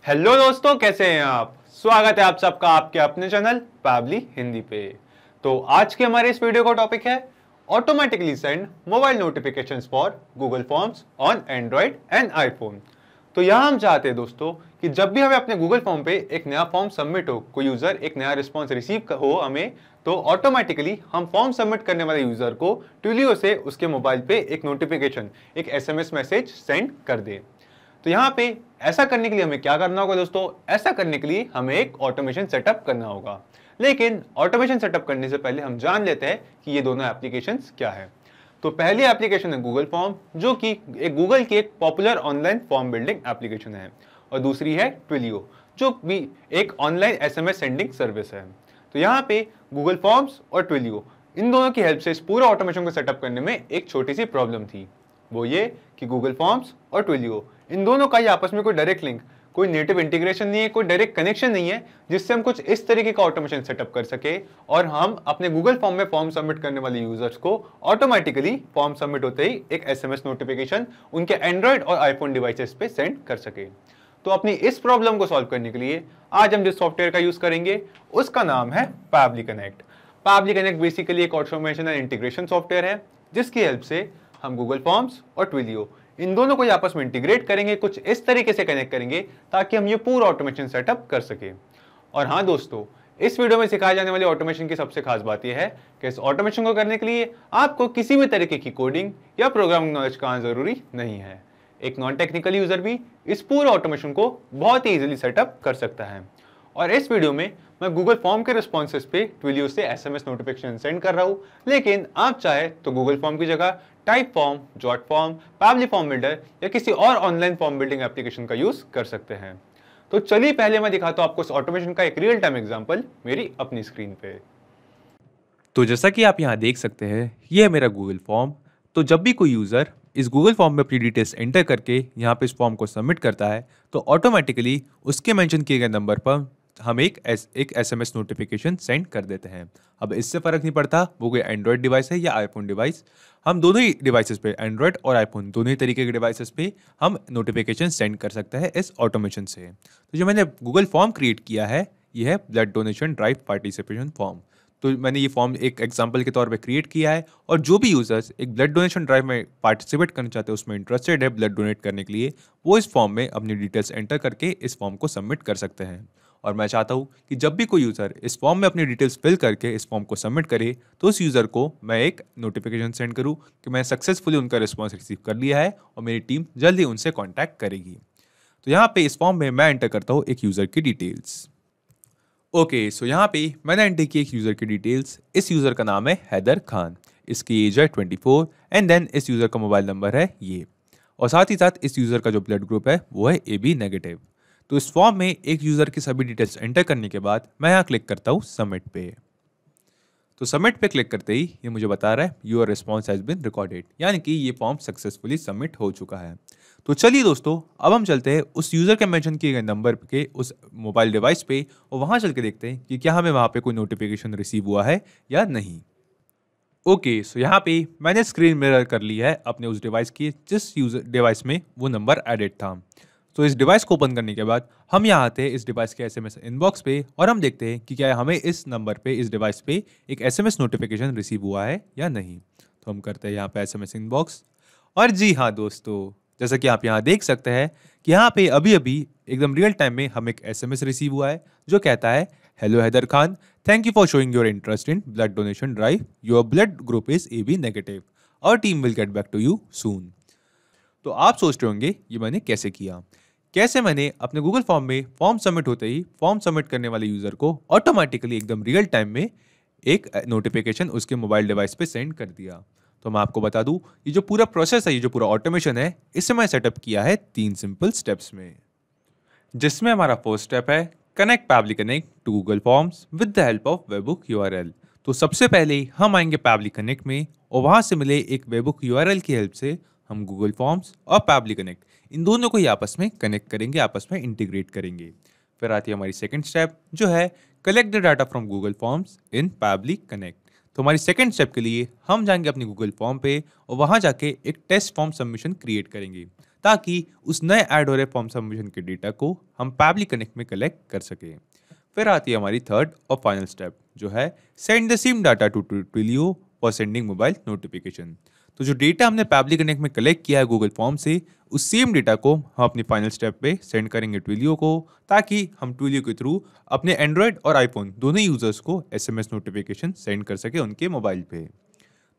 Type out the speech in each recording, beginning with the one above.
Hello दोस्तों, कैसे हैं आप। स्वागत है आप सबका आपके अपने चैनल पैबली हिंदी पे। तो आज के हमारे इस वीडियो का टॉपिक है automatically send mobile notifications for Google forms on Android and iPhone. तो यहाँ हम चाहते हैं दोस्तों कि जब भी हमें अपने गूगल फॉर्म पे एक नया फॉर्म सबमिट हो, कोई यूजर एक नया रिस्पॉन्स रिसीव हो हमें, तो ऑटोमेटिकली हम फॉर्म सबमिट करने वाले यूजर को ट्विलियो से उसके मोबाइल पे एक नोटिफिकेशन, एक एसएमएस मैसेज सेंड कर दे। तो यहाँ पे ऐसा करने के लिए हमें क्या करना होगा दोस्तों, ऐसा करने के लिए हमें एक ऑटोमेशन सेटअप करना होगा। लेकिन ऑटोमेशन सेटअप करने से पहले हम जान लेते हैं कि ये दोनों एप्लीकेशंस क्या है। तो पहली एप्लीकेशन है गूगल फॉर्म, जो कि एक गूगल की एक popular online form building application है, और दूसरी है ट्विलियो, जो भी एक ऑनलाइन एसएमएस सेंडिंग सर्विस है। तो यहाँ पे गूगल फॉर्म्स और ट्विलियो, इन दोनों की हेल्प से इस पूरे ऑटोमेशन को सेटअप करने में एक छोटी सी प्रॉब्लम थी। वो ये कि गूगल फॉर्म्स और ट्विलियो, इन दोनों का ही आपस में कोई डायरेक्ट लिंक, कोई नेटिव इंटीग्रेशन नहीं है, कोई डायरेक्ट कनेक्शन नहीं है जिससे हम कुछ इस तरीके का ऑटोमेशन सेटअप कर सके और हम अपने गूगल फॉर्म में फॉर्म सबमिट करने वाले यूजर्स को ऑटोमेटिकली फॉर्म सबमिट होते ही एक एसएमएस नोटिफिकेशन उनके एंड्रॉइड और आईफोन डिवाइसेस पे सेंड कर सके। तो अपनी इस प्रॉब्लम को सॉल्व करने के लिए आज हम जिस सॉफ्टवेयर का यूज करेंगे उसका नाम है Pabbly connect. Pabbly connect basically एक ऑटोमेशन एंड इंटीग्रेशन सॉफ्टवेयर है जिसकी हेल्प से हम गूगल फॉर्म्स और ट्विलियो, इन दोनों को आपस में इंटीग्रेट करेंगे, कुछ इस तरीके से कनेक्ट करेंगे ताकि हम ये पूरा ऑटोमेशन सेटअप कर सके। और हाँ दोस्तों, इस वीडियो में सिखाए जाने वाले ऑटोमेशन की सबसे खास बात यह है कि इस ऑटोमेशन को करने के लिए आपको किसी भी तरीके की कोडिंग या प्रोग्रामिंग नॉलेज का आना जरूरी नहीं है। एक नॉन टेक्निकल यूजर भी इस पूरे ऑटोमेशन को बहुत ही इजीली सेटअप कर सकता है। और इस वीडियो में मैं गूगल फॉर्म के रिस्पॉन्सेस पे ट्विलियो से एसएमएस नोटिफिकेशन सेंड कर रहा हूं, लेकिन आप चाहे तो गूगल फॉर्म की जगह type form, jot form, Pabbly form builder या किसी और ऑनलाइन फॉर्म बिल्डिंग एप्लीकेशन का यूज कर सकते हैं। तो चलिए पहले मैं दिखाता हूं आपको इस ऑटोमेशन का एक रियल टाइम एग्जांपल मेरी अपनी स्क्रीन पे। तो जैसा कि आप यहाँ देख सकते हैं, ये है मेरा गूगल फॉर्म। तो जब भी कोई यूज़र इस गूगल फॉर्म में अपनी डिटेल्स एंटर करके यहाँ पे इस फॉर्म को सबमिट करता है, तो ऑटोमेटिकली उसके मेंशन किए गए नंबर पर हम एक एसएमएस नोटिफिकेशन सेंड कर देते हैं। अब इससे फ़र्क नहीं पड़ता वो कोई एंड्रॉयड डिवाइस है या आईफोन डिवाइस, हम दोनों ही डिवाइसेस पे, एंड्रॉयड और आईफोन दोनों ही तरीके के डिवाइसेस पे हम नोटिफिकेशन सेंड कर सकते हैं इस ऑटोमेशन से। तो जो मैंने गूगल फॉर्म क्रिएट किया है, ये है blood donation drive participation form. तो मैंने ये फॉर्म एक एग्जांपल के तौर पे क्रिएट किया है, और जो भी यूजर्स एक ब्लड डोनेशन ड्राइव में पार्टिसिपेट करना चाहते हैं, उसमें इंटरेस्टेड है ब्लड डोनेट करने के लिए, वो इस फॉर्म में अपनी डिटेल्स एंटर करके इस फॉर्म को सबमिट कर सकते हैं। और मैं चाहता हूँ कि जब भी कोई यूज़र इस फॉर्म में अपनी डिटेल्स फिल करके इस फॉर्म को सबमिट करे, तो उस यूज़र को मैं एक नोटिफिकेशन सेंड करूँ कि मैं सक्सेसफुली उनका रिस्पॉन्स रिसीव कर लिया है और मेरी टीम जल्दी उनसे कॉन्टैक्ट करेगी। तो यहाँ पे इस फॉर्म में मैं एंटर करता हूँ एक यूज़र की डिटेल्स। ओके, सो यहाँ पे मैंने एंटर की एक यूज़र की डिटेल्स। इस यूज़र का नाम है हैदर खान, इसकी एज है 24, एंड देन इस यूज़र का मोबाइल नंबर है ये, और साथ ही साथ इस यूज़र का जो ब्लड ग्रुप है वो है AB नेगेटिव। तो इस फॉर्म में एक यूज़र की सभी डिटेल्स एंटर करने के बाद मैं यहाँ क्लिक करता हूँ सबमिट पे। तो सबमिट पे क्लिक करते ही ये मुझे बता रहा है your response has been recorded, यानी कि ये फॉर्म सक्सेसफुली सबमिट हो चुका है। तो चलिए दोस्तों, अब हम चलते हैं उस यूज़र के मेंशन किए गए नंबर के उस मोबाइल डिवाइस पे, और वहाँ चल के देखते हैं कि क्या हमें वहाँ पे कोई नोटिफिकेशन रिसीव हुआ है या नहीं। ओके, सो यहाँ पे मैंने स्क्रीन मिरर कर ली है अपने उस डिवाइस की जिस यूज़र डिवाइस में वो नंबर एडेड था। तो इस डिवाइस को ओपन करने के बाद हम यहाँ आते हैं इस डिवाइस के एसएमएस इनबॉक्स पे, और हम देखते हैं कि क्या हमें इस नंबर पे, इस डिवाइस पे एक एसएमएस नोटिफिकेशन रिसीव हुआ है या नहीं। तो हम करते हैं यहाँ पे एसएमएस इनबॉक्स, और जी हाँ दोस्तों, जैसा कि आप यहाँ देख सकते हैं कि यहाँ पे अभी अभी एकदम रियल टाइम में हमें एक एसएमएस रिसीव हुआ है जो कहता है, hello Haider Khan, thank you for showing your interest in blood donation drive, your blood group is AB negative, और team will get back to you soon. तो आप सोच रहे होंगे ये मैंने कैसे किया। कैसे मैंने अपने गूगल फॉर्म में फॉर्म सबमिट होते ही फॉर्म सबमिट करने वाले यूजर को ऑटोमेटिकली एकदम रियल टाइम में एक नोटिफिकेशन उसके मोबाइल डिवाइस पे सेंड कर दिया। तो मैं आपको बता दूं, ये जो पूरा प्रोसेस है, ये जो पूरा ऑटोमेशन है, इसे मैं सेटअप किया है 3 सिंपल स्टेप्स में, जिसमें हमारा फर्स्ट स्टेप है connect Pabbly connect to Google forms with the help of webhook URL। तो सबसे पहले हम आएंगे पैबली कनेक्ट में, और वहां से मिले एक वेबबुक URL की हेल्प से हम गूगल फॉर्म्स और पैबली कनेक्ट, इन दोनों को ही आपस में कनेक्ट करेंगे, आपस में इंटीग्रेट करेंगे। फिर आती है हमारी सेकंड स्टेप, जो है collect the data from Google forms in Pabbly connect. तो हमारी सेकंड स्टेप के लिए हम जाएंगे अपनी गूगल फॉर्म पे और वहां जाके एक टेस्ट फॉर्म सबमिशन क्रिएट करेंगे ताकि उस नए ऐड हो रहे फॉर्म सबमिशन के डेटा को हम पैबली कनेक्ट में कलेक्ट कर सकें। फिर आती है हमारी थर्ड और फाइनल स्टेप जो है send the same data to Twilio for sending mobile notification. तो जो डेटा हमने पैबली कनेक्ट में कलेक्ट किया है गूगल फॉर्म से, उस सेम डेटा को हम अपनी फाइनल स्टेप पे सेंड करेंगे ट्विलियो को, ताकि हम ट्विलियो के थ्रू अपने एंड्रॉयड और आईफोन दोनों यूजर्स को एसएमएस नोटिफिकेशन सेंड कर सके उनके मोबाइल पे।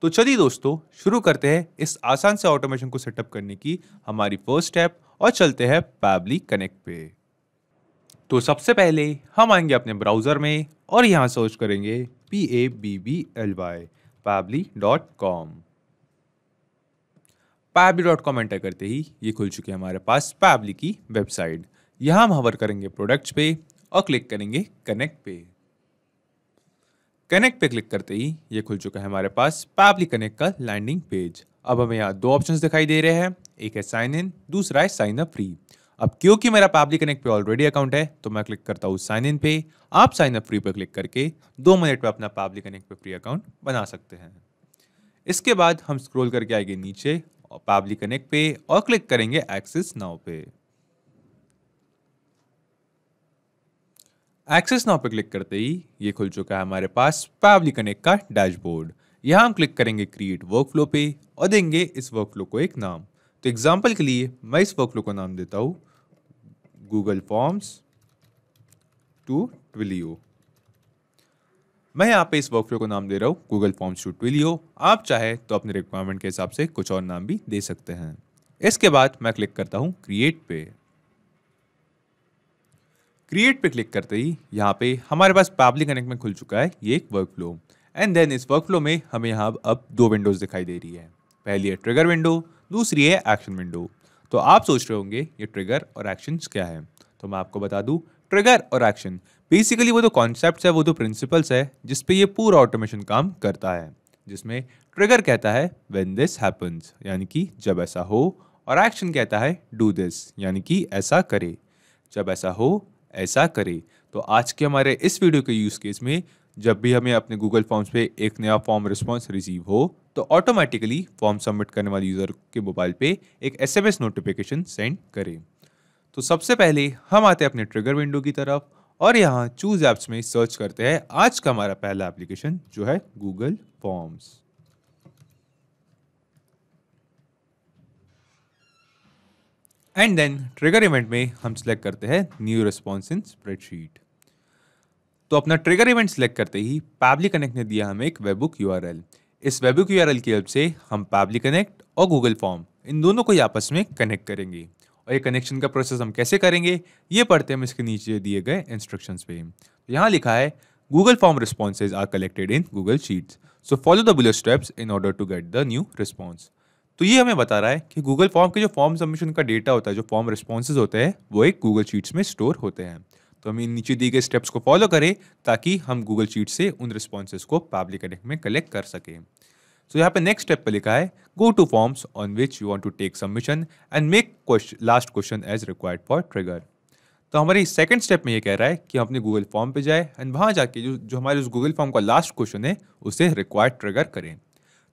तो चलिए दोस्तों शुरू करते हैं इस आसान से ऑटोमेशन को सेटअप करने की हमारी फर्स्ट स्टेप और चलते हैं पैबली कनेक्ट पे। तो सबसे पहले हम आएंगे अपने ब्राउजर में और यहाँ सर्च करेंगे PABBLY pabbly.com। pabbly.com एंटर करते ही ये खुल चुकी है हमारे पास पैबली की वेबसाइट। यहाँ हम हवर करेंगे प्रोडक्ट्स पे और क्लिक करेंगे कनेक्ट पे। कनेक्ट पे क्लिक करते ही ये खुल चुका है हमारे पास पैबली कनेक्ट का लैंडिंग पेज। अब हमें यहाँ दो ऑप्शंस दिखाई दे रहे हैं, एक है साइन इन, दूसरा है साइन अप फ्री। अब क्योंकि मेरा पैबली कनेक्ट पे ऑलरेडी अकाउंट है तो मैं क्लिक करता हूँ साइन इन पे। आप साइन अप फ्री पे क्लिक करके 2 मिनट में अपना पैबली कनेक्ट पे फ्री अकाउंट बना सकते हैं। इसके बाद हम स्क्रॉल करके आएंगे नीचे और पैबली कनेक्ट पे और क्लिक करेंगे एक्सेस नाउ पे। एक्सेस नाउ पे क्लिक करते ही ये खुल चुका है हमारे पास पैबली कनेक्ट का डैशबोर्ड। यहाँ हम क्लिक करेंगे क्रिएट वर्कफ्लो पे और देंगे इस वर्कफ्लो को एक नाम। तो एग्जांपल के लिए मैं इस वर्कफ्लो को नाम देता हूँ गूगल फॉर्म्स टू ट्विलियो। मैं यहाँ पे इस वर्कफ्लो को नाम दे रहा हूँ गूगल फॉर्म्स टू ट्विलियो। आप चाहे तो अपने रिक्वायरमेंट के हिसाब से कुछ और नाम भी दे सकते हैं। इसके बाद मैं क्लिक करता हूँ क्रिएट पे। क्रिएट पे क्लिक करते ही यहाँ पे हमारे पास पैबली कनेक्ट में खुल चुका है ये एक वर्कफ्लो। एंड देन इस वर्कफ्लो में हमें यहाँ अब 2 विंडोज दिखाई दे रही है। पहली है ट्रिगर विंडो, दूसरी है एक्शन विंडो। तो आप सोच रहे होंगे ये ट्रिगर और एक्शंस क्या है, तो मैं आपको बता दूं ट्रिगर और एक्शन बेसिकली वो तो कॉन्सेप्ट्स है, वो तो प्रिंसिपल्स है जिस पे ये पूरा ऑटोमेशन काम करता है। जिसमें ट्रिगर कहता है व्हेन दिस हैपेंस यानी कि जब ऐसा हो, और एक्शन कहता है डू दिस यानी कि ऐसा करे, जब ऐसा हो ऐसा करे। तो आज के हमारे इस वीडियो के यूज केस में जब भी हमें अपने गूगल फॉर्म्स पे एक नया फॉर्म रिस्पॉन्स रिसीव हो तो ऑटोमेटिकली फॉर्म सबमिट करने वाले यूजर के मोबाइल पे एक एसएमएस नोटिफिकेशन सेंड करें। तो सबसे पहले हम आते हैं अपने ट्रिगर विंडो की तरफ और यहाँ चूज एप्स में सर्च करते हैं आज का हमारा पहला एप्लीकेशन जो है Google forms. And then trigger event में हम सिलेक्ट करते हैं न्यू रिस्पॉन्स इन स्प्रेडशीट। तो अपना ट्रिगर इवेंट सिलेक्ट करते ही पैबली कनेक्ट ने दिया हमें एक वेबबुक यूआरएल। इस वेबबुक यूआरएल की हेल्प से हम पैबली कनेक्ट और गूगल फॉर्म इन दोनों को आपस में कनेक्ट करेंगे। और ये कनेक्शन का प्रोसेस हम कैसे करेंगे ये पढ़ते हैं हम इसके नीचे दिए गए इंस्ट्रक्शंस पे। तो यहाँ लिखा है Google form responses are collected in Google sheets, so follow the below steps in order to get the new response. तो ये हमें बता रहा है कि गूगल फॉर्म के जो फॉर्म सबमिशन का डेटा होता है, जो फॉर्म रिस्पॉन्सेज होते हैं वो एक गूगल शीट्स में स्टोर होते हैं। तो हम इन नीचे दिए गए स्टेप्स को फॉलो करें ताकि हम गूगल शीट से उन रिस्पॉन्सेज को पैबली कनेक्ट में कलेक्ट कर सकें। सो यहाँ पे नेक्स्ट स्टेप पे लिखा है go to forms on which you want to take submission and make last question as required for trigger. तो हमारी सेकंड स्टेप में ये कह रहा है कि हम अपने गूगल फॉर्म पे जाए एंड वहाँ जाके जो हमारे उस गूगल फॉर्म का लास्ट क्वेश्चन है उसे रिक्वायर्ड ट्रिगर करें।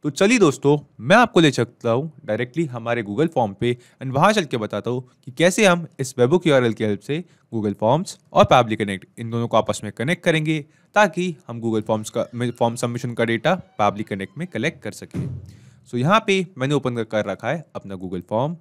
तो चलिए दोस्तों मैं आपको ले चलता हूँ डायरेक्टली हमारे गूगल फॉर्म पे एंड वहाँ चल के बताता हूँ कि कैसे हम इस वेबबुक यूआरएल की हेल्प से गूगल फॉर्म्स और पैबली कनेक्ट इन दोनों को आपस में कनेक्ट करेंगे ताकि हम गूगल फॉर्म्स का फॉर्म सबमिशन का डेटा पैबली कनेक्ट में कलेक्ट कर सकें। सो यहाँ पे मैंने ओपन कर रखा है अपना गूगल फॉर्म।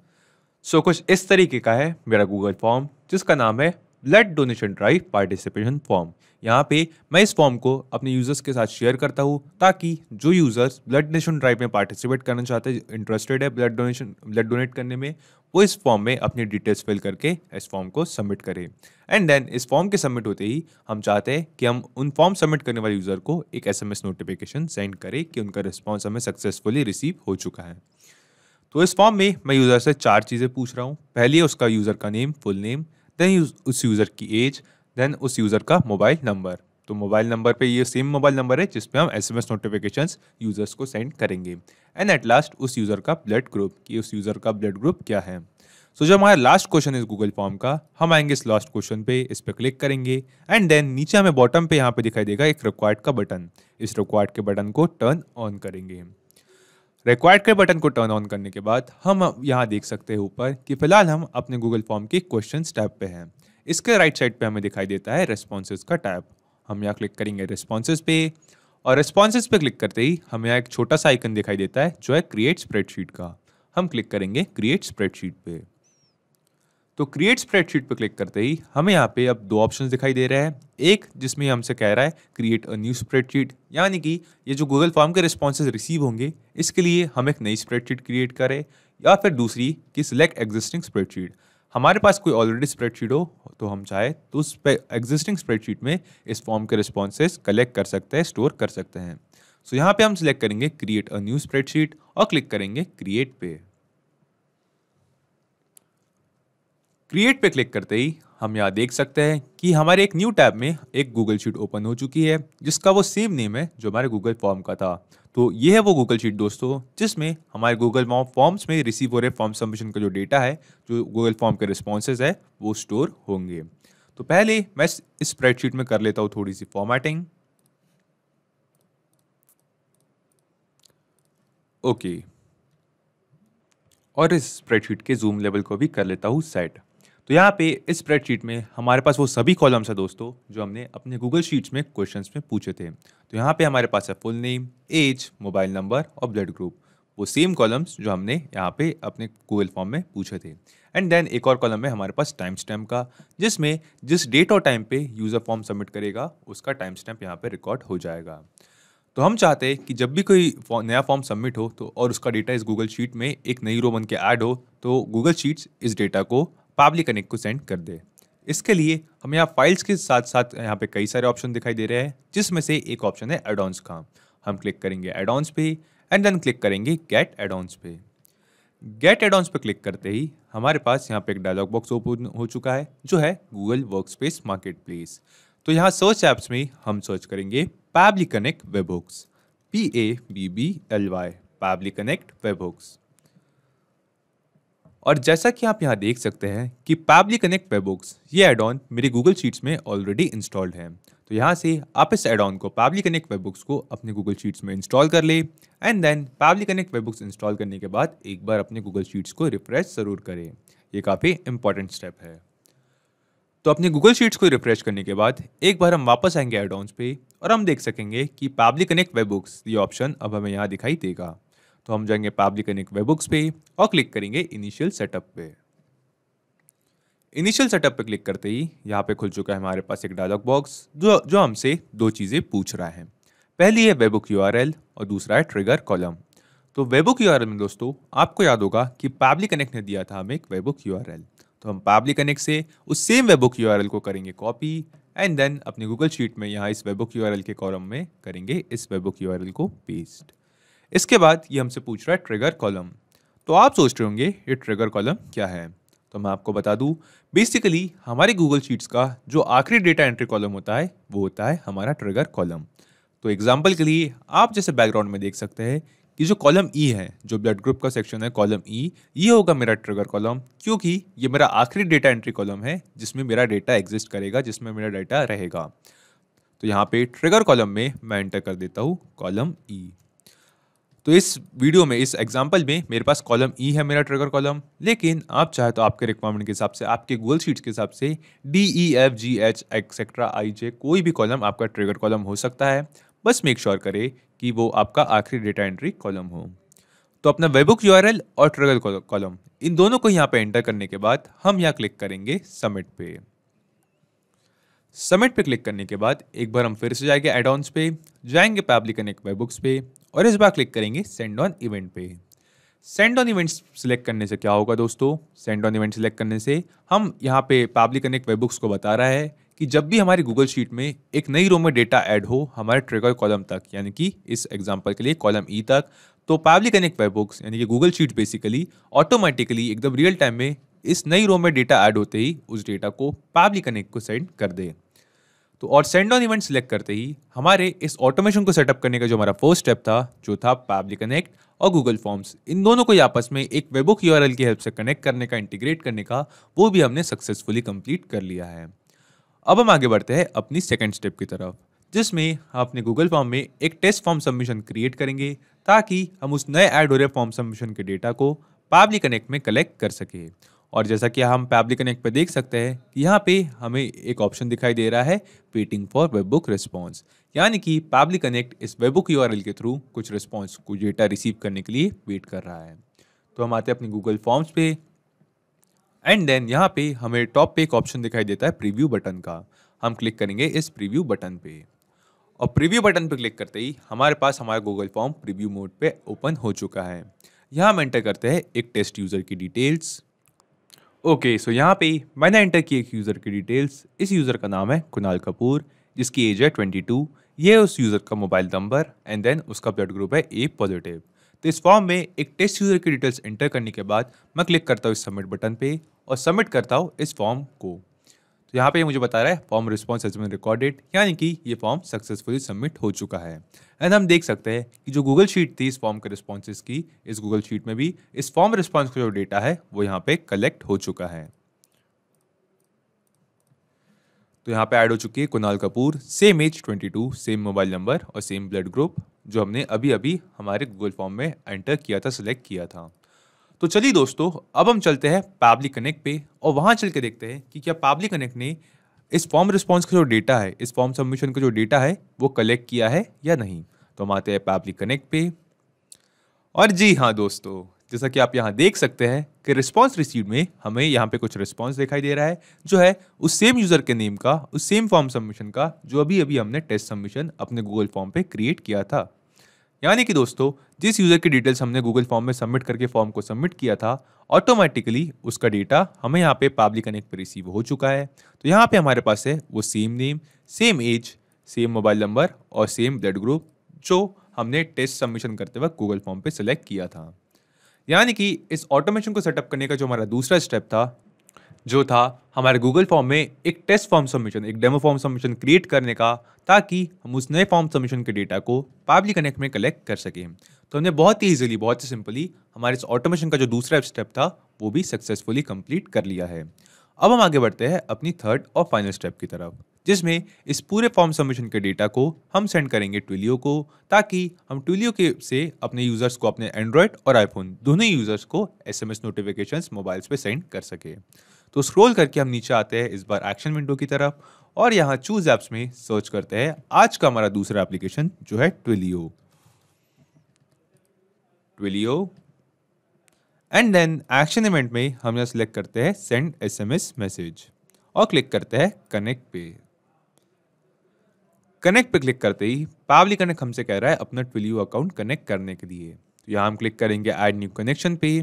सो कुछ इस तरीके का है मेरा गूगल फॉर्म जिसका नाम है blood donation drive participation form. यहाँ पे मैं इस फॉर्म को अपने यूजर्स के साथ शेयर करता हूँ ताकि जो यूजर्स ब्लड डोनेशन ड्राइव में पार्टिसिपेट करना चाहते हैं, इंटरेस्टेड है ब्लड डोनेट करने में, वो इस फॉर्म में अपनी डिटेल्स फिल करके इस फॉर्म को सबमिट करें। एंड देन इस फॉर्म के सबमिट होते ही हम चाहते हैं कि हम उन फॉर्म सबमिट करने वाले यूजर को एक एसएमएस नोटिफिकेशन सेंड करें कि उनका रिस्पॉन्स हमें सक्सेसफुली रिसीव हो चुका है। तो इस फॉर्म में मैं यूजर से 4 चीज़ें पूछ रहा हूँ। पहली है उसका यूजर का नेम, फुल नेम, देन उस यूजर की एज, देन उस यूजर का मोबाइल नंबर। तो मोबाइल नंबर पे ये सेम मोबाइल नंबर है जिस पे हम एसएमएस नोटिफिकेशंस यूजर्स को सेंड करेंगे। एंड एट लास्ट उस यूजर का ब्लड ग्रुप, कि उस यूजर का ब्लड ग्रुप क्या है। सो जो हमारा लास्ट क्वेश्चन है गूगल फॉर्म का, हम आएंगे इस लास्ट क्वेश्चन पे, इस पे क्लिक करेंगे एंड देन नीचे हमें बॉटम पे यहाँ पे दिखाई देगा एक रिक्वायर्ड का बटन। इस रिक्वायर्ड के बटन को टर्न ऑन करेंगे। रिक्वायर्ड के बटन को टर्न ऑन करने के बाद हम यहाँ देख सकते हैं ऊपर कि फिलहाल हम अपने गूगल फॉर्म के क्वेश्चंस टैब पे हैं। इसके राइट साइड पे हमें दिखाई देता है रिस्पॉन्सेज का टैब। हम यहाँ क्लिक करेंगे रिस्पॉन्सेज पे और रिस्पॉन्सेज पे क्लिक करते ही हमें यहाँ एक छोटा सा आइकन दिखाई देता है जो है क्रिएट स्प्रेडशीट का। हम क्लिक करेंगे क्रिएट स्प्रेडशीट पे। तो क्रिएट स्प्रेडशीट पे क्लिक करते ही हमें यहाँ पे अब दो ऑप्शंस दिखाई दे रहे हैं। एक जिसमें हमसे कह रहा है क्रिएट अ न्यू स्प्रेडशीट, यानी कि ये जो गूगल फॉर्म के रिस्पॉन्सेज रिसीव होंगे इसके लिए हम एक नई स्प्रेडशीट क्रिएट करें, या फिर दूसरी कि सिलेक्ट एग्जिस्टिंग स्प्रेडशीट। हमारे पास कोई ऑलरेडी स्प्रेडशीट हो तो हम चाहे तो उस एग्जिस्टिंग स्प्रेडशीट में इस फॉर्म के रिस्पॉन्सेज कलेक्ट कर सकते हैं, स्टोर कर सकते हैं। सो यहाँ पे हम सिलेक्ट करेंगे क्रिएट अ न्यू स्प्रेडशीट और क्लिक करेंगे क्रिएट पे। क्रिएट पे क्लिक करते ही हम यहाँ देख सकते हैं कि हमारे एक न्यू टैब में एक गूगल शीट ओपन हो चुकी है जिसका वो सेम नेम है जो हमारे गूगल फॉर्म का था। तो ये है वो गूगल शीट दोस्तों जिसमें हमारे गूगल फॉर्म्स में रिसीव हो रहे फॉर्म सबमिशन का जो डेटा है, जो गूगल फॉर्म के रिस्पॉन्सेज है, वो स्टोर होंगे। तो पहले मैं इस स्प्रेडशीट में कर लेता हूँ थोड़ी सी फॉर्मेटिंग। ओके, और इस स्प्रेडशीट के जूम लेवल को भी कर लेता हूँ सेट। तो यहाँ पे इस स्प्रेडशीट में हमारे पास वो सभी कॉलम्स है दोस्तों जो हमने अपने गूगल शीट्स में क्वेश्चंस में पूछे थे। तो यहाँ पे हमारे पास है full name, age, mobile number और ब्लड ग्रुप, वो सेम कॉलम्स जो हमने यहाँ पे अपने गूगल फॉर्म में पूछे थे। एंड देन एक और कॉलम है हमारे पास टाइम स्टैम्प का, जिसमें जिस डेट और टाइम पे यूज़र फॉर्म सबमिट करेगा उसका टाइम स्टैम्प यहाँ पे रिकॉर्ड हो जाएगा। तो हम चाहते हैं कि जब भी कोई नया फॉर्म सबमिट हो तो और उसका डेटा इस गूगल शीट में एक नई रो बन के ऐड हो तो गूगल शीट्स इस डेटा को पाबली कनेक्ट को सेंड कर दे। इसके लिए हम यहाँ फाइल्स के साथ साथ यहाँ पे कई सारे ऑप्शन दिखाई दे रहे हैं, जिसमें से एक ऑप्शन है एड-ऑन्स का। हम क्लिक करेंगे एड-ऑन्स पे एंड देन क्लिक करेंगे गेट एड-ऑन्स पे। गेट एड-ऑन्स पे क्लिक करते ही हमारे पास यहाँ पे एक डायलॉग बॉक्स ओपन हो चुका है जो है गूगल वर्कस्पेस मार्केटप्लेस। तो यहाँ सर्च ऐप्स में हम सर्च करेंगे Pabbly Connect webhooks, PABBLY, Pabbly Connect webhooks. और जैसा कि आप यहाँ देख सकते हैं कि पाबली कनेक्ट वेबहुक्स ये एड ऑन मेरे गूगल शीट्स में ऑलरेडी इंस्टॉल्ड है। तो यहाँ से आप इस एड ऑन को पाबली कनेक्ट वेबहुक्स को अपने गूगल शीट्स में इंस्टॉल कर ले and then Pabbly Connect webhooks install करने के बाद एक बार अपने गूगल शीट्स को रिफ्रेश ज़रूर करें। ये काफ़ी इंपॉर्टेंट स्टेप है। तो अपने गूगल शीट्स को रिफ्रेश करने के बाद एक बार हम वापस आएंगे एड ऑन्स पे और हम देख सकेंगे कि पाबली कनेक्ट वेबहुक्स ये ऑप्शन अब हमें यहाँ दिखाई देगा। तो हम जाएंगे पाबली कनेक्ट वेबहुक्स पे और क्लिक करेंगे इनिशियल सेटअप पे। इनिशियल सेटअप पे क्लिक करते ही यहाँ पे खुल चुका है हमारे पास एक डायलॉग बॉक्स जो हमसे दो चीज़ें पूछ रहा है। पहली है वेबहुक URL और दूसरा है ट्रिगर कॉलम। तो वेबहुक URL में दोस्तों आपको याद होगा कि पाबली कनेक्ट ने दिया था हमें एक वेबहुक URL। तो हम पाबली कनेक्ट से उस सेम वेबहुक URL को करेंगे कॉपी एंड देन अपनी गूगल शीट में यहाँ इस वेबहुक URL के कॉलम में करेंगे इस वेबहुक URL को पेस्ट। इसके बाद ये हमसे पूछ रहा है ट्रिगर कॉलम। तो आप सोच रहे होंगे ये ट्रिगर कॉलम क्या है। तो मैं आपको बता दूं, बेसिकली हमारे गूगल शीट्स का जो आखिरी डेटा एंट्री कॉलम होता है वो होता है हमारा ट्रिगर कॉलम। तो एग्जांपल के लिए आप जैसे बैकग्राउंड में देख सकते हैं कि जो कॉलम ई है, जो ब्लड ग्रुप का सेक्शन है कॉलम ई, ये होगा मेरा ट्रिगर कॉलम, क्योंकि ये मेरा आखिरी डेटा एंट्री कॉलम है जिसमें मेरा डेटा एग्जिस्ट करेगा, जिसमें मेरा डेटा रहेगा। तो यहाँ पे ट्रिगर कॉलम में मैं एंटर कर देता हूँ कॉलम ई। तो इस वीडियो में, इस एग्जांपल में मेरे पास कॉलम ई है मेरा ट्रिगर कॉलम, लेकिन आप चाहे तो आपके रिक्वायरमेंट के हिसाब से, आपके गूगल शीट्स के हिसाब से DEFGH एक्सेट्रा IJ कोई भी कॉलम आपका ट्रिगर कॉलम हो सकता है। बस मेक श्योर करें कि वो आपका आखिरी डेटा एंट्री कॉलम हो। तो अपना वेबहुक URL और ट्रिगर कॉलम इन दोनों को यहाँ पे एंटर करने के बाद हम यहाँ क्लिक करेंगे सबमिट पे। सबमिट पे क्लिक करने के बाद एक बार हम फिर से जाएंगे एड ऑन्स पे, जाएंगे पाबली कनेक्ट वेबहुक्स पे और इस बार क्लिक करेंगे सेंड ऑन इवेंट पे। सेंड ऑन इवेंट्स सिलेक्ट करने से क्या होगा दोस्तों, सेंड ऑन इवेंट सिलेक्ट करने से हम यहाँ पे पाबली कनेक्ट वेबहुक्स को बता रहा है कि जब भी हमारी गूगल शीट में एक नई रो में डेटा ऐड हो हमारे ट्रिगर कॉलम तक, यानी कि इस एग्जांपल के लिए कॉलम ई तक, तो पाबली कनेक्ट वेबहुक्स यानी कि गूगल शीट बेसिकली ऑटोमेटिकली एकदम रियल टाइम में इस नई रो में डेटा ऐड होते ही उस डेटा को पाबली कनेक्ट को सेंड कर दे। तो और सेंड ऑन इवेंट सिलेक्ट करते ही हमारे इस ऑटोमेशन को सेटअप करने का जो हमारा फर्स्ट स्टेप था, जो था पैबली कनेक्ट और गूगल फॉर्म्स, इन दोनों को ही आपस में एक वेबहुक यूआरएल की हेल्प से कनेक्ट करने का, इंटीग्रेट करने का, वो भी हमने सक्सेसफुली कंप्लीट कर लिया है। अब हम आगे बढ़ते हैं अपनी सेकंड स्टेप की तरफ, जिसमें हम अपने गूगल फॉर्म में एक टेस्ट फॉर्म सबमिशन क्रिएट करेंगे ताकि हम उस नए ऐड हो रहे फॉर्म सबमिशन के डेटा को पैबली कनेक्ट में कलेक्ट कर सके। और जैसा कि हम पैबली कनेक्ट पे देख सकते हैं कि यहाँ पे हमें एक ऑप्शन दिखाई दे रहा है, वेटिंग फॉर वेबबुक रिस्पॉन्स, यानी कि पैबली कनेक्ट इस वेबबुक यूआरएल के थ्रू कुछ रिस्पॉन्स, कुछ डेटा रिसीव करने के लिए वेट कर रहा है। तो हम आते हैं अपनी गूगल फॉर्म्स पे एंड देन यहाँ पे हमें टॉप पे एक ऑप्शन दिखाई देता है प्रीव्यू बटन का। हम क्लिक करेंगे इस प्रीव्यू बटन पे और प्रीव्यू बटन पे क्लिक करते ही हमारे पास हमारा गूगल फॉर्म प्रीव्यू मोड पे ओपन हो चुका है। यहाँ हम एंटर करते हैं एक टेस्ट यूज़र की डिटेल्स। ओके, सो यहाँ पे मैंने एंटर की एक यूज़र की डिटेल्स। इस यूज़र का नाम है कुणाल कपूर, जिसकी एज है 22। ये है उस यूज़र का मोबाइल नंबर एंड देन उसका ब्लड ग्रुप है ए पॉजिटिव। तो इस फॉर्म में एक टेस्ट यूज़र की डिटेल्स एंटर करने के बाद मैं क्लिक करता हूँ इस सबमिट बटन पे और सबमिट करता हूँ इस फॉर्म को। तो यहाँ पे मुझे बता रहा है form response has been recorded, यानी कि ये फॉर्म सक्सेसफुली सबमिट हो चुका है। एंड हम देख सकते हैं कि जो गूगल शीट थी इस फॉर्म के रिस्पॉन्सेज की, इस गूगल शीट में भी इस फॉर्म रिस्पॉन्स का जो डेटा है वो यहाँ पे कलेक्ट हो चुका है। तो यहाँ पे ऐड हो चुकी है Kunal Kapoor, same age 22, same mobile number और सेम ब्लड ग्रुप, जो हमने अभी अभी हमारे गूगल फॉर्म में एंटर किया था, सिलेक्ट किया था। तो चलिए दोस्तों, अब हम चलते हैं पैबली कनेक्ट पे और वहाँ चल के देखते हैं कि क्या पैबली कनेक्ट ने इस फॉर्म रिस्पॉन्स का जो डेटा है, इस फॉर्म सबमिशन का जो डेटा है वो कलेक्ट किया है या नहीं। तो हम आते हैं पैबली कनेक्ट पे और जी हाँ दोस्तों, जैसा कि आप यहाँ देख सकते हैं कि रिस्पॉन्स रिसीव में हमें यहाँ पे कुछ रिस्पॉन्स दिखाई दे रहा है, जो है उस सेम यूज़र के नेम का, उस सेम फॉर्म सबमिशन का जो अभी अभी हमने टेस्ट सबमिशन अपने गूगल फॉर्म पे क्रिएट किया था। यानी कि दोस्तों, जिस यूज़र की डिटेल्स हमने गूगल फॉर्म में सबमिट करके फॉर्म को सबमिट किया था, ऑटोमेटिकली उसका डेटा हमें यहाँ पे पैबली कनेक्ट पे रिसीव हो चुका है। तो यहाँ पे हमारे पास है वो same name, same age, same mobile number और सेम ब्लड ग्रुप, जो हमने टेस्ट सबमिशन करते वक्त गूगल फॉर्म पे सिलेक्ट किया था। यानी कि इस ऑटोमेशन को सेटअप करने का जो हमारा दूसरा स्टेप था, जो था हमारे गूगल फॉर्म में एक टेस्ट फॉर्म सबमिशन, एक डेमो फॉर्म सबमिशन क्रिएट करने का, ताकि हम उस नए फॉर्म सबमिशन के डेटा को पैबली कनेक्ट में कलेक्ट कर सकें। तो हमने बहुत ही ईजिली, बहुत ही सिंपली हमारे इस ऑटोमेशन का जो दूसरा स्टेप था वो भी सक्सेसफुली कंप्लीट कर लिया है। अब हम आगे बढ़ते हैं अपनी थर्ड और फाइनल स्टेप की तरफ, जिसमें इस पूरे फॉर्म सबमिशन के डेटा को हम सेंड करेंगे ट्विलियो को, ताकि हम ट्विलियो के से अपने यूजर्स को, अपने एंड्रॉयड और आईफोन दोनों यूजर्स को एसएमएस नोटिफिकेशंस मोबाइल्स पे सेंड कर सके। तो स्क्रॉल करके हम नीचे आते हैं इस बार एक्शन विंडो की तरफ और यहाँ चूज एप्स में सर्च करते हैं आज का हमारा दूसरा एप्लीकेशन, जो है Twilio. And then action event में हम यहाँ सिलेक्ट करते हैं सेंड एसएमएस मैसेज और क्लिक करते हैं कनेक्ट पे। कनेक्ट पे क्लिक करते ही पैबली कनेक्ट हमसे कह रहा है अपना ट्विलियो अकाउंट कनेक्ट करने के लिए। तो यहाँ हम क्लिक करेंगे ऐड न्यू कनेक्शन पे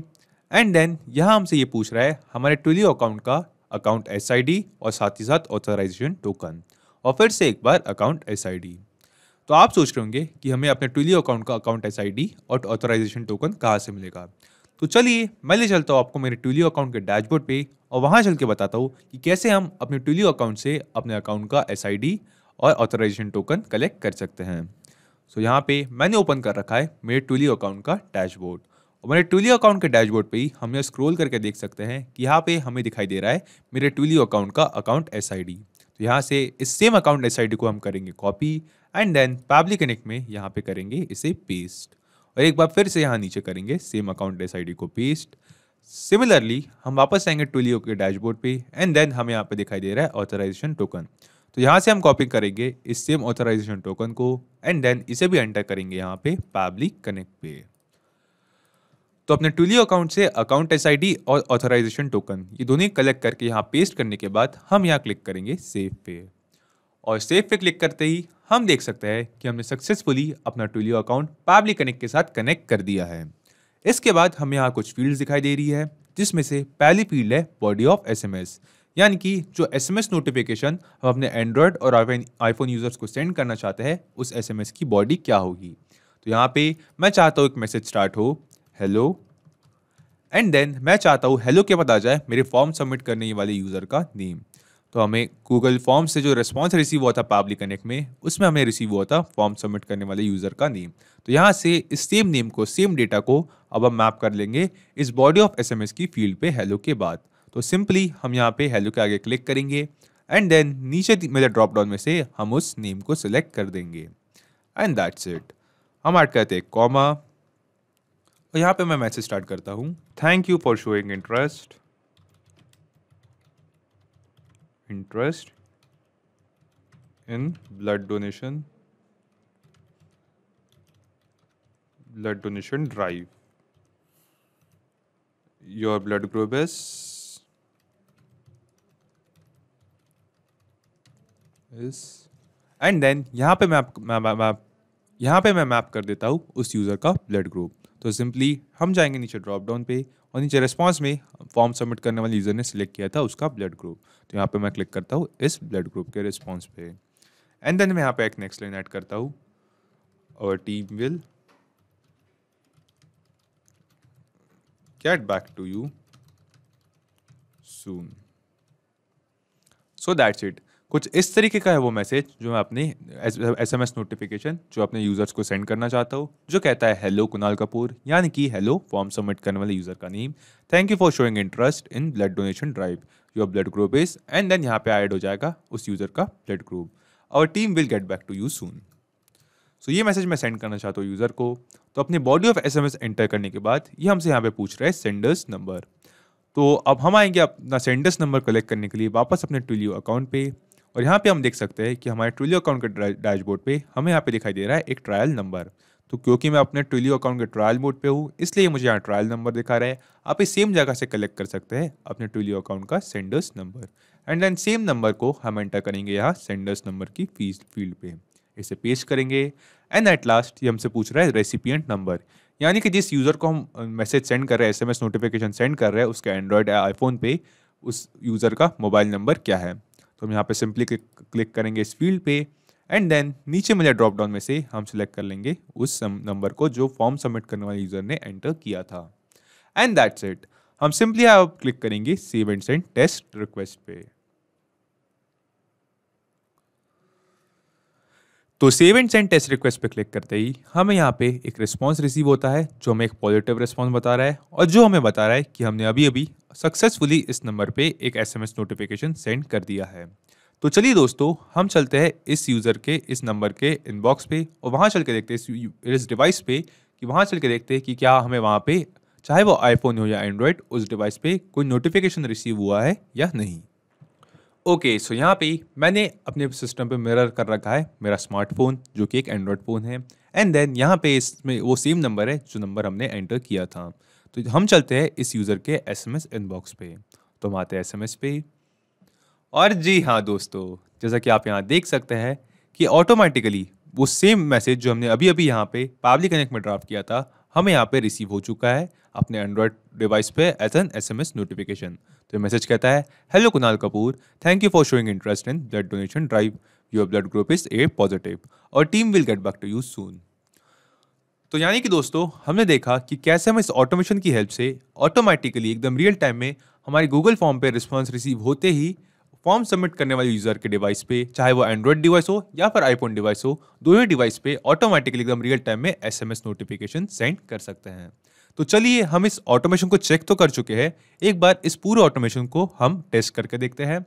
एंड देन यहाँ हमसे ये पूछ रहा है हमारे ट्विलियो अकाउंट का अकाउंट एसआईडी और साथ ही साथ ऑथराइजेशन टोकन, और फिर से एक बार अकाउंट एसआईडी। तो आप सोच रहे होंगे कि हमें अपने ट्विलियो अकाउंट का अकाउंट एसआईडी और ऑथराइजेशन टोकन कहाँ से मिलेगा। तो चलिए मैं ले चलता हूँ आपको मेरे ट्विलियो अकाउंट के डैशबोर्ड पे और वहाँ चल के बताता हूँ कि कैसे हम अपने ट्विलियो अकाउंट से अपने अकाउंट का एसआईडी और ऑथराइजेशन टोकन कलेक्ट कर सकते हैं। सो यहाँ पे मैंने ओपन कर रखा है मेरे ट्विलियो अकाउंट का डैशबोर्ड और मेरे ट्विलियो अकाउंट के डैशबोर्ड पे ही हम यहाँ स्क्रॉल करके देख सकते हैं कि यहाँ पे हमें दिखाई दे रहा है मेरे ट्विलियो अकाउंट का अकाउंट एसआईडी। तो यहाँ से इस सेम अकाउंट एसआईडी को हम करेंगे copy and then Pabbly connect में यहाँ पे करेंगे इसे पेस्ट और एक बार फिर से यहाँ नीचे करेंगे सेम अकाउंट एसआईडी को पेस्ट। सिमिलरली हम वापस आएंगे ट्विलियो के डैशबोर्ड पे एंड देन हमें यहाँ पे दिखाई दे रहा है ऑथराइजेशन टोकन। तो यहाँ से हम कॉपी करेंगे इस सेम ऑथराइजेशन टोकन को एंड देन इसे भी एंटर करेंगे यहाँ पे पैबली कनेक्ट पे। तो अपने ट्विलियो अकाउंट से अकाउंट एसआईडी और ऑथराइजेशन टोकन ये दोनों कलेक्ट करके यहाँ पेस्ट करने के बाद हम यहाँ क्लिक करेंगे सेव पे और सेव पे क्लिक करते ही हम देख सकते हैं कि हमने सक्सेसफुली अपना ट्विलियो अकाउंट पैबली कनेक्ट के साथ कनेक्ट कर दिया है। इसके बाद हमें यहाँ कुछ फील्ड्स दिखाई दे रही है, जिसमें से पहली फील्ड है बॉडी ऑफ एसएमएस, यानी कि जो एसएमएस नोटिफिकेशन हम अपने एंड्रॉयड और आईफोन यूजर्स को सेंड करना चाहते हैं उस एसएमएस की बॉडी क्या होगी। तो यहाँ पे मैं चाहता हूँ एक मैसेज स्टार्ट हो हेलो एंड देन मैं चाहता हूँ हेलो के बाद आ जाए मेरे फॉर्म सबमिट करने वाले यूजर का नेम। तो हमें गूगल फॉर्म से जो रिस्पॉन्स रिसीव हुआ था पावली कनेक्ट में, उसमें हमें रिसीव हुआ था फॉर्म सबमिट करने वाले यूज़र का नेम। तो यहाँ से इस सेम नेम को, सेम डेटा को अब हम मैप कर लेंगे इस बॉडी ऑफ एसएमएस की फील्ड पे हेलो के बाद। तो सिंपली हम यहाँ पे हेलो के आगे क्लिक करेंगे एंड देन नीचे मेरे ड्रॉप डाउन में से हम उस नेम को सिलेक्ट कर देंगे एंड दैट्स इट। हम ऐड करते हैं कॉमा और यहाँ पे मैं मैसेज स्टार्ट करता हूँ, thank you for showing interest in blood donation drive. Your blood group is and then यहाँ पे मैं मैप कर देता हूँ उस यूज़र का ब्लड ग्रुप। तो सिंपली हम जाएंगे नीचे ड्रॉप डाउन पे और नीचे रिस्पॉन्स में फॉर्म सबमिट करने वाले यूज़र ने सिलेक्ट किया था उसका ब्लड ग्रुप। तो यहाँ पे मैं क्लिक करता हूँ इस ब्लड ग्रुप के रिस्पॉन्स पे एंड देन मैं यहाँ पे एक नेक्स्ट लाइन ऐड करता हूँ, our team will get back to you soon. So that's it. कुछ इस तरीके का है वो मैसेज जो मैं अपने एसएमएस नोटिफिकेशन जो अपने यूजर्स को सेंड करना चाहता हूँ, जो कहता है हेलो कुणाल कपूर, यानी कि हेलो फॉर्म सबमिट करने वाले यूजर का name, thank you for showing interest in blood donation drive, your blood group is, and then यहाँ पे ऐड हो जाएगा उस यूजर का blood group, our team will get back to you soon. So ये मैसेज मैं send करना चाहता हूँ यूजर को। तो अपने बॉडी ऑफ एसएमएस एंटर करने के बाद ये हमसे यहाँ पे पूछ रहा है सेंडर्स नंबर। तो अब हम आएंगे अपना सेंडर्स नंबर कलेक्ट करने के लिए वापस अपने ट्विलियो अकाउंट पे और यहाँ पे हम देख सकते हैं कि हमारे ट्विलियो अकाउंट के डैशबोर्ड पे हमें यहाँ पे दिखाई दे रहा है एक ट्रायल नंबर। तो क्योंकि मैं अपने ट्विलियो अकाउंट के ट्रायल मोड पे हूँ इसलिए मुझे यहाँ ट्रायल नंबर दिखा रहा है। आप इस सेम जगह से कलेक्ट कर सकते हैं अपने ट्विलियो अकाउंट का senders number and then same number को हम एंटर करेंगे यहाँ सेंडर्स नंबर की फील्ड पे, इसे पेस्ट करेंगे एंड एट लास्ट ये हमसे पूछ रहा है रेसिपिएंट नंबर, यानी कि जिस यूज़र को हम मैसेज सेंड कर रहे हैं, एसएमएस नोटिफिकेशन सेंड कर रहे हैं, उसके एंड्रॉयड या आईफोन पे उस यूज़र का मोबाइल नंबर क्या है। तो हम यहाँ पे सिंपली क्लिक करेंगे इस फील्ड पे एंड देन नीचे मिले ड्रॉप डाउन में से हम सिलेक्ट कर लेंगे उस नंबर को जो फॉर्म सबमिट करने वाले यूज़र ने एंटर किया था एंड दैट्स इट। हम सिंपली अब क्लिक करेंगे save and send test request पे। तो save and send test request पे क्लिक करते ही हमें यहाँ पे एक रिस्पांस रिसीव होता है जो हमें एक पॉजिटिव रिस्पांस बता रहा है और जो हमें बता रहा है कि हमने अभी अभी सक्सेसफुली इस नंबर पे एक एसएमएस नोटिफिकेशन सेंड कर दिया है। तो चलिए दोस्तों हम चलते हैं इस यूज़र के इस नंबर के इनबॉक्स पे और वहाँ चल के देखते हैं इस डिवाइस पे कि वहाँ चल के देखते हैं कि क्या हमें वहाँ पे चाहे वो आईफोन हो या एंड्रॉयड उस डिवाइस पे कोई नोटिफिकेशन रिसीव हुआ है या नहीं। ओके सो यहाँ पे मैंने अपने सिस्टम पे मिरर कर रखा है मेरा स्मार्टफोन जो कि एक एंड्रॉयड फ़ोन है एंड देन यहाँ पे इसमें वो सेम नंबर है जो नंबर हमने एंटर किया था। तो हम चलते हैं इस यूज़र के एसएमएस इनबॉक्स पे। तो हम आते हैं एसएमएस पे और जी हाँ दोस्तों, जैसा कि आप यहाँ देख सकते हैं कि ऑटोमेटिकली वो सेम मैसेज जो हमने अभी अभी यहाँ पे पावली कनेक्ट में ड्राफ्ट किया था हमें यहाँ पे रिसीव हो चुका है अपने एंड्रॉयड डिवाइस पे एज एन एसएमएस नोटिफिकेशन। तो मैसेज कहता है hello Kunal Kapoor, thank you for showing interest in blood donation drive, your blood group is A positive और team will get back to you soon. तो यानी कि दोस्तों हमने देखा कि कैसे हम इस ऑटोमेशन की हेल्प से ऑटोमेटिकली एकदम रियल टाइम में हमारे गूगल फॉर्म पे रिस्पॉन्स रिसीव होते ही फॉर्म सबमिट करने वाले यूजर के डिवाइस पे, चाहे वो एंड्रॉयड डिवाइस हो या फिर आईफोन डिवाइस हो, दोनों डिवाइस पे ऑटोमेटिकली एकदम रियल टाइम में एसएमएस नोटिफिकेशन सेंड कर सकते हैं। तो चलिए हम इस ऑटोमेशन को चेक तो कर चुके हैं, एक बार इस पूरे ऑटोमेशन को हम टेस्ट करके देखते हैं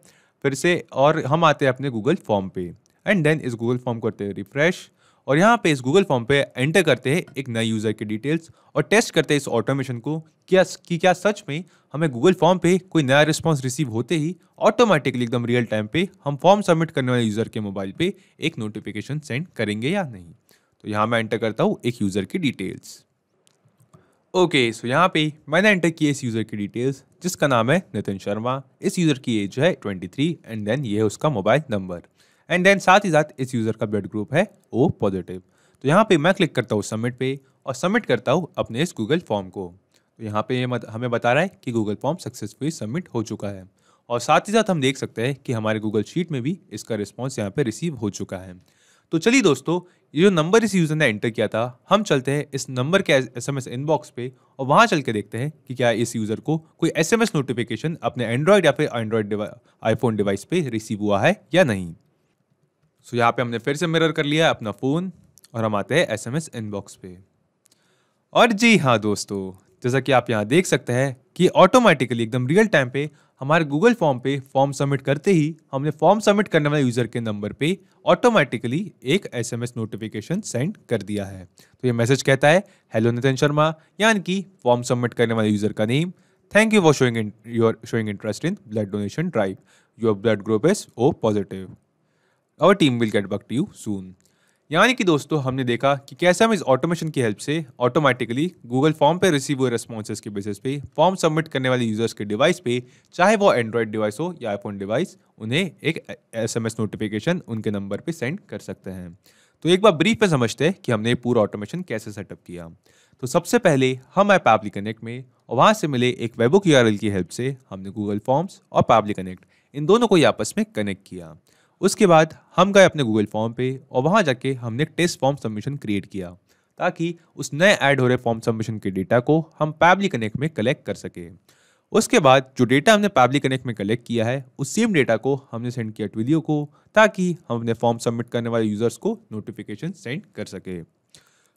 फिर से। और हम आते हैं अपने गूगल फॉर्म पे एंड देन इस गूगल फॉर्म करते हैं रिफ्रेश और यहाँ पे इस गूगल फॉर्म पे एंटर करते हैं एक नए यूज़र की डिटेल्स और टेस्ट करते हैं इस ऑटोमेशन को क्या सच में हमें गूगल फॉर्म पे कोई नया रिस्पांस रिसीव होते ही ऑटोमेटिकली एकदम रियल टाइम पे हम फॉर्म सबमिट करने वाले यूज़र के मोबाइल पे एक नोटिफिकेशन सेंड करेंगे या नहीं। तो यहाँ मैं एंटर करता हूँ एक यूज़र की डिटेल्स। ओके सो यहाँ पे मैंने एंटर किया इस यूज़र की डिटेल्स जिसका नाम है नितिन शर्मा। इस यूज़र की एज है 23 एंड देन ये है उसका मोबाइल नंबर एंड देन साथ ही साथ इस यूज़र का ब्लड ग्रुप है ओ पॉजिटिव। तो यहाँ पे मैं क्लिक करता हूँ सबमिट पे और सबमिट करता हूँ अपने इस गूगल फॉर्म को। तो यहाँ पे हमें बता रहा है कि गूगल फॉर्म सक्सेसफुली सबमिट हो चुका है और साथ ही साथ हम देख सकते हैं कि हमारे गूगल शीट में भी इसका रिस्पॉन्स यहाँ पे रिसीव हो चुका है। तो चलिए दोस्तों, ये जो नंबर इस यूजर ने एंटर किया था, हम चलते हैं इस नंबर के SMS इनबॉक्स पे और वहां चल के देखते हैं कि क्या इस यूजर को कोई SMS नोटिफिकेशन अपने एंड्रॉयड या फिर एंड्रॉयड आईफोन डिवाइस पे रिसीव हुआ है या नहीं। सो यहाँ पे हमने फिर से मिरर कर लिया अपना फोन और हम आते हैं SMS इनबॉक्स पे। और जी हाँ दोस्तों, जैसा कि आप यहाँ देख सकते हैं कि ऑटोमेटिकली एकदम रियल टाइम पे हमारे गूगल फॉर्म पे फॉर्म सबमिट करते ही हमने फॉर्म सबमिट करने वाले यूजर के नंबर पे ऑटोमेटिकली एक SMS नोटिफिकेशन सेंड कर दिया है। तो ये मैसेज कहता है, हेलो नितिन शर्मा, यानी कि फॉर्म सबमिट करने वाले यूजर का name, thank you for showing interest in blood donation drive, your blood group is O positive, our team will get back to you soon. यानी कि दोस्तों, हमने देखा कि कैसे हम इस ऑटोमेशन की हेल्प से ऑटोमेटिकली गूगल फॉर्म पे रिसीव हुए रिस्पॉन्सेज के बेसिस पे फॉर्म सबमिट करने वाले यूजर्स के डिवाइस पे, चाहे वो एंड्रॉयड डिवाइस हो या आईफोन डिवाइस, उन्हें एक SMS नोटिफिकेशन उनके नंबर पे सेंड कर सकते हैं। तो एक बार ब्रीफ में समझते हैं कि हमने ये पूरा ऑटोमेशन कैसे सेटअप किया। तो सबसे पहले हम ऐप पैबली कनेक्ट में और वहाँ से मिले एक वेबहुक URL की हेल्प से हमने गूगल फॉर्म्स और पैबली कनेक्ट इन दोनों को आपस में कनेक्ट किया। उसके बाद हम गए अपने गूगल फॉर्म पे और वहां जाके हमने एक टेस्ट फॉर्म सबमिशन क्रिएट किया ताकि उस नए ऐड हो रहे फॉर्म सबमिशन के डेटा को हम पैबली कनेक्ट में कलेक्ट कर सके। उसके बाद जो डेटा हमने पैबली कनेक्ट में कलेक्ट किया है उस सेम डेटा को हमने सेंड किया ट्विलियो को ताकि हम अपने फॉर्म सबमिट करने वाले यूजर्स को नोटिफिकेशन सेंड कर सके।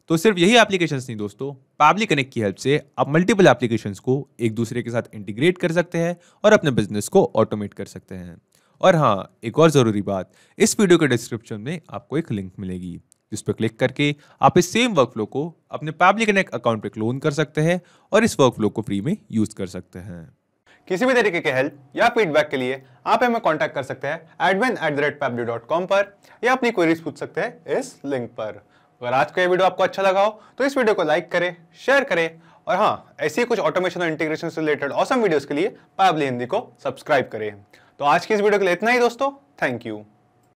तो सिर्फ यही एप्लीकेशंस नहीं दोस्तों, पैबली कनेक्ट की हेल्प से आप मल्टीपल एप्लीकेशंस को एक दूसरे के साथ इंटीग्रेट कर सकते हैं और अपने बिजनेस को ऑटोमेट कर सकते हैं। और हाँ, एक और ज़रूरी बात, इस वीडियो के डिस्क्रिप्शन में आपको एक लिंक मिलेगी जिस पर क्लिक करके आप इस सेम वर्कफ्लो को अपने पैबली कनेक्ट अकाउंट पे क्लोन कर सकते हैं और इस वर्कफ्लो को फ्री में यूज कर सकते हैं। किसी भी तरीके के हेल्प या फीडबैक के लिए आप हमें कांटेक्ट कर सकते हैं admin@pably.com पर या अपनी क्वेरीज पूछ सकते हैं इस लिंक पर। अगर आज का ये वीडियो आपको अच्छा लगा हो तो इस वीडियो को लाइक करें, शेयर करें और हाँ, ऐसी कुछ ऑटोमेशन और इंटीग्रेशन से रिलेटेड ऑसम वीडियोस के लिए पैबली हिंदी को सब्सक्राइब करें। तो आज की इस वीडियो के लिए इतना ही दोस्तों, थैंक यू।